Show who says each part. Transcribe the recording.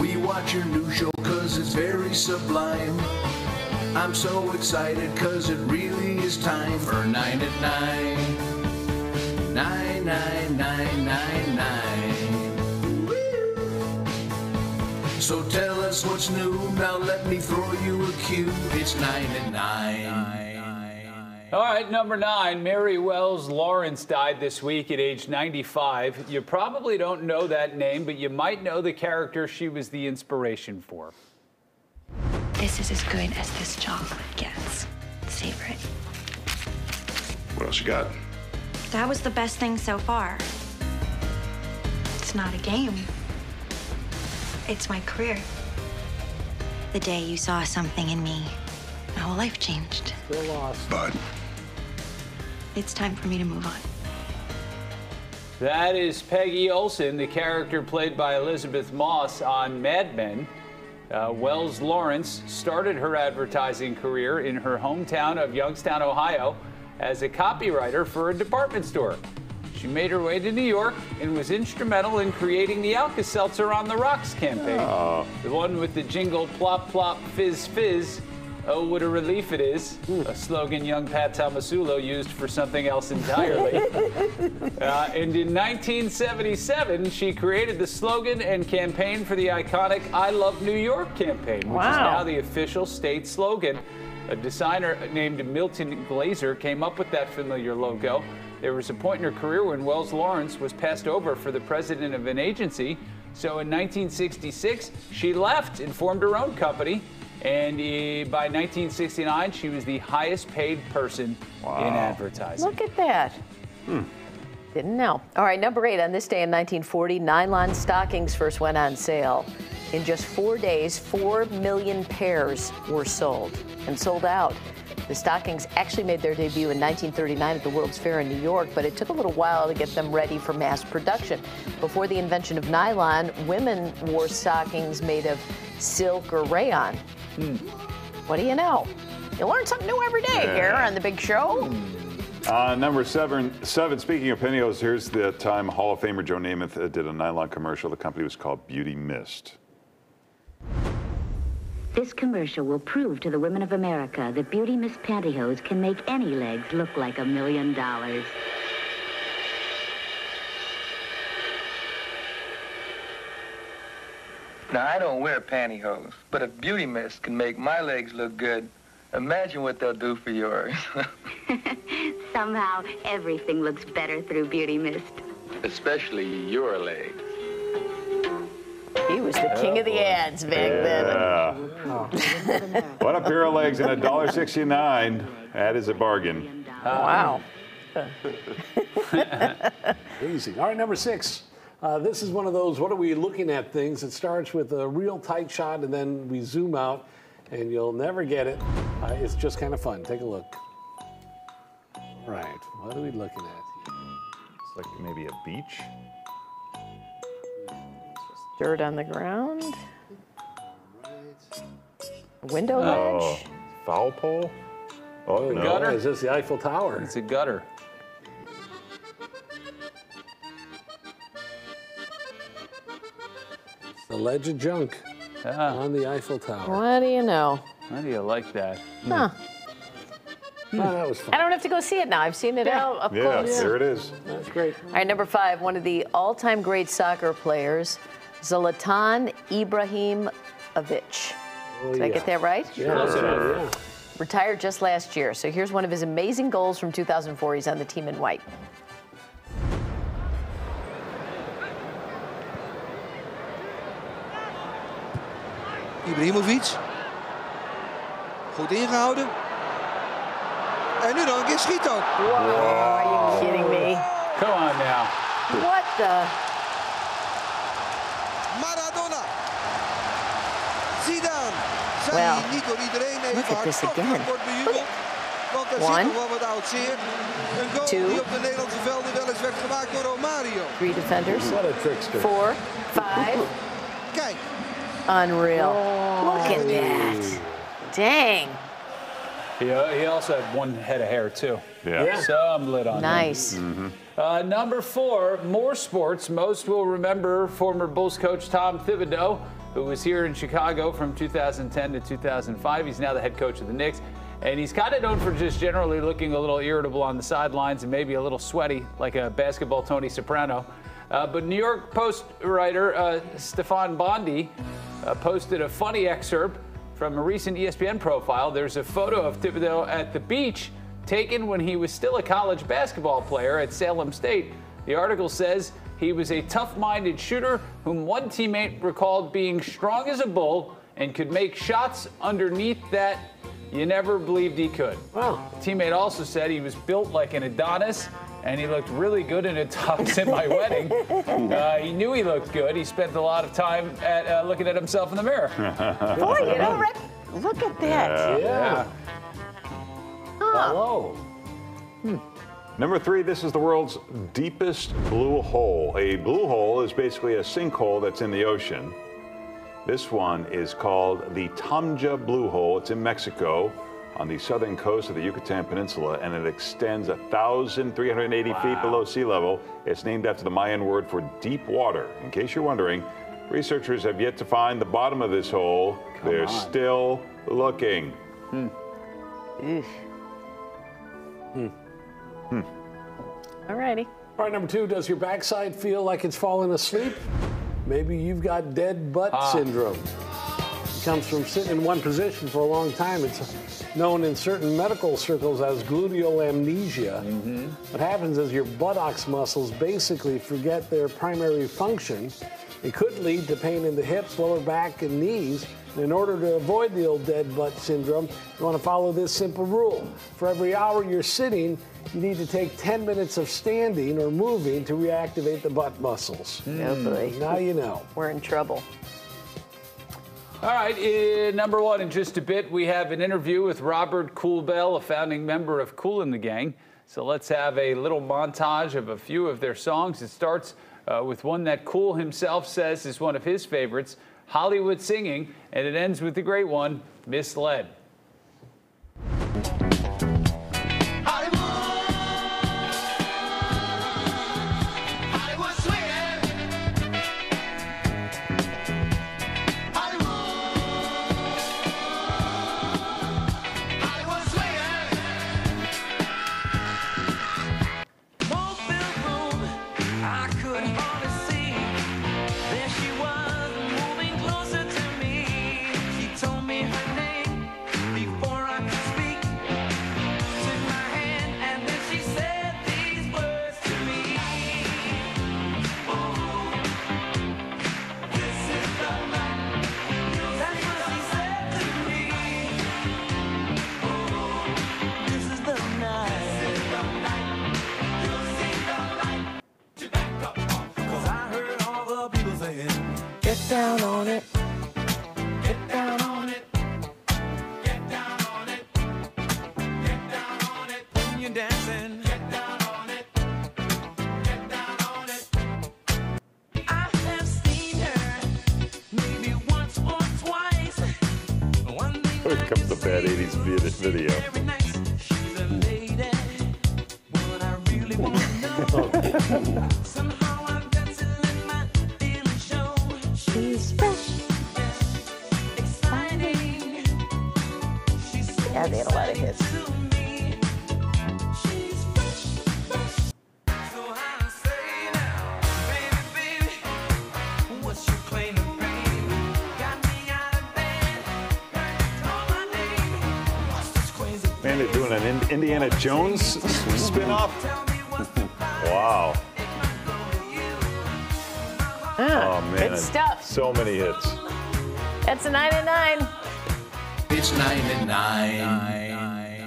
Speaker 1: We watch your new show cause it's very sublime. I'm so excited cause it really is time for 9 at 9. 9, 9, 9, 9, 9. So tell us what's new, now let me throw you a cue. It's 9 at 9.
Speaker 2: All right, number 9, Mary Wells Lawrence died this week at age 95. You probably don't know that name, but you might know the character she was the inspiration for.
Speaker 3: This is as good as this chocolate gets. Savor it.
Speaker 4: What else you got?
Speaker 3: That was the best thing so far. It's not a game. It's my career. The day you saw something in me, my whole life changed.
Speaker 5: Still lost.
Speaker 4: But
Speaker 3: It's time for me to move on.
Speaker 2: That is Peggy Olson, the character played by Elizabeth Moss on Mad Men. Wells Lawrence started her advertising career in her hometown of Youngstown, Ohio, as a copywriter for a department store. She made her way to New York and was instrumental in creating the Alka-Seltzer on the Rocks campaign. The one with the jingle, plop, plop, fizz, fizz. Oh, what a relief it is. A slogan young Pat Tomasulo used for something else entirely. And in 1977, she created the slogan and campaign for the iconic I Love New York campaign, which is now the official state slogan. A designer named Milton Glaser came up with that familiar logo. There was a point in her career when Wells Lawrence was passed over for the president of an agency. So in 1966, she left and formed her own company. And by 1969, she was the highest paid person in advertising.
Speaker 6: Look at that. Didn't know. All right, number 8. On this day in 1940, nylon stockings first went on sale. In just 4 days, 4 million pairs were sold and sold out. The stockings actually made their debut in 1939 at the World's Fair in New York, but it took a little while to get them ready for mass production. Before the invention of nylon, women wore stockings made of silk or rayon. What do you know? You learn something new every day here on The Big Show.
Speaker 7: Number 7, speaking of pantyhose, here's the time Hall of Famer Joe Namath did a nylon commercial. The company was called Beauty Mist.
Speaker 8: This commercial will prove to the women of America that Beauty Mist pantyhose can make any legs look like $1 million.
Speaker 9: Now, I don't wear pantyhose, but if Beauty Mist can make my legs look good, imagine what they'll do for yours.
Speaker 8: Somehow, everything looks better through Beauty Mist.
Speaker 9: Especially your legs.
Speaker 6: He was the king of the ads back then.
Speaker 7: What a pair of legs and $1.69. That is a bargain.
Speaker 6: Wow.
Speaker 5: Easy. All right, number 6. This is one of those, what are we looking at things? It starts with a real tight shot and then we zoom out and you'll never get it. It's just kind of fun. Take a look. All right, what are we looking at here?
Speaker 7: It's like maybe a beach.
Speaker 6: Dirt on the ground. A window ledge.
Speaker 7: Foul pole?
Speaker 5: Oh,
Speaker 2: The
Speaker 5: no.
Speaker 2: gutter?
Speaker 5: Is this the Eiffel Tower?
Speaker 2: It's a gutter.
Speaker 5: The ledge of junk on the Eiffel Tower.
Speaker 6: What do you know?
Speaker 2: How do you like that?
Speaker 6: Huh.
Speaker 5: Oh, that was fun.
Speaker 6: I don't have to go see it now. I've seen it out up close.
Speaker 7: Yeah, there it is.
Speaker 5: That's great.
Speaker 6: All right, number 5, one of the all-time great soccer players, Zlatan Ibrahimovic. Did I get that right?
Speaker 5: Yeah.
Speaker 6: Retired just last year. So here's one of his amazing goals from 2004. He's on the team in white.
Speaker 10: Ibrahimovic. Goed ingehouden. En nu nog een keer schiet ook.
Speaker 6: Are you kidding me?
Speaker 2: Come on now.
Speaker 6: What the?
Speaker 10: Maradona. Zidane. Zij
Speaker 6: Well,
Speaker 10: niet door iedereen even
Speaker 6: look at this
Speaker 10: hartstochtelijk
Speaker 6: again.
Speaker 10: wordt bejubeld. Want er
Speaker 6: One.
Speaker 10: zit nog wel wat oud zeer. Een goal
Speaker 6: Two.
Speaker 10: die op de Nederlandse velden wel eens werd gemaakt door Romario.
Speaker 6: 3 defenders.
Speaker 5: What a trickster.
Speaker 6: 4, 5.
Speaker 10: Kijk.
Speaker 6: Unreal. Look at that. Dang.
Speaker 2: He also had one head of hair, too.
Speaker 7: Yeah.
Speaker 2: Some lit on him.
Speaker 6: Nice.
Speaker 2: Number 4, more sports. Most will remember former Bulls coach Tom Thibodeau who was here in Chicago from 2010 to 2005. He's now the head coach of the Knicks. And he's kind of known for just generally looking a little irritable on the sidelines and maybe a little sweaty, like a basketball Tony Soprano. But New York Post writer Stefan Bondy posted a funny excerpt from a recent ESPN profile. There's a photo of Thibodeau at the beach taken when he was still a college basketball player at Salem State. The article says he was a tough-minded shooter whom one teammate recalled being strong as a bull and could make shots underneath that you never believed he could.
Speaker 5: Wow.
Speaker 2: The teammate also said he was built like an Adonis and he looked really good in a tux at my wedding. He knew he looked good. He spent a lot of time at looking at himself in the mirror.
Speaker 6: Boy, you know, Rick, look at that.
Speaker 5: Yeah. Hello.
Speaker 7: Number 3, this is the world's deepest blue hole. A blue hole is basically a sinkhole that's in the ocean. This one is called the Tamja Blue Hole. It's in Mexico on the southern coast of the Yucatan Peninsula, and it extends 1,380 feet below sea level. It's named after the Mayan word for deep water. In case you're wondering, researchers have yet to find the bottom of this hole. They're still looking.
Speaker 6: All righty.
Speaker 5: All right, number 2, does your backside feel like it's falling asleep? Maybe you've got dead butt syndrome. It comes from sitting in one position for a long time. It's known in certain medical circles as gluteal amnesia. What happens is your buttocks muscles basically forget their primary function. It could lead to pain in the hips, lower back, and knees. And in order to avoid the old dead butt syndrome, you want to follow this simple rule. For every hour you're sitting, you need to take 10 minutes of standing or moving to reactivate the butt muscles.
Speaker 6: Oh, boy.
Speaker 5: Now you know.
Speaker 6: We're in trouble.
Speaker 2: All right, number 1, in just a bit, we have an interview with Robert Kool Bell, a founding member of Kool and the Gang. So let's have a little montage of a few of their songs. It starts with one that Kool himself says is one of his favorites, Hollywood Singing, and it ends with the great one, Misled.
Speaker 6: Get down on it.
Speaker 1: Get down on it. Get down on it. Get down on it. When you're dancing. Get down on it. Get down on it. I have seen her maybe once or twice. One thing
Speaker 7: Here comes the bad 80s video.
Speaker 1: very nice. She's a lady. What I really want to know. Somehow I'm dancing in my feelings show.
Speaker 6: She's fresh.
Speaker 1: Exciting. She's so
Speaker 6: Yeah, they had a lot of hits.
Speaker 1: to me. She's fresh, fresh. So I say now, baby, baby, what's your claim to fame? Got me out of bed, call my name. What's this crazy?
Speaker 7: Man, they're doing an Indiana Jones spin-off?
Speaker 1: Tell me what's the
Speaker 7: Wow. Oh, man.
Speaker 6: Good stuff.
Speaker 7: So many hits.
Speaker 6: That's a 9 at 9.
Speaker 1: It's 9 at 9.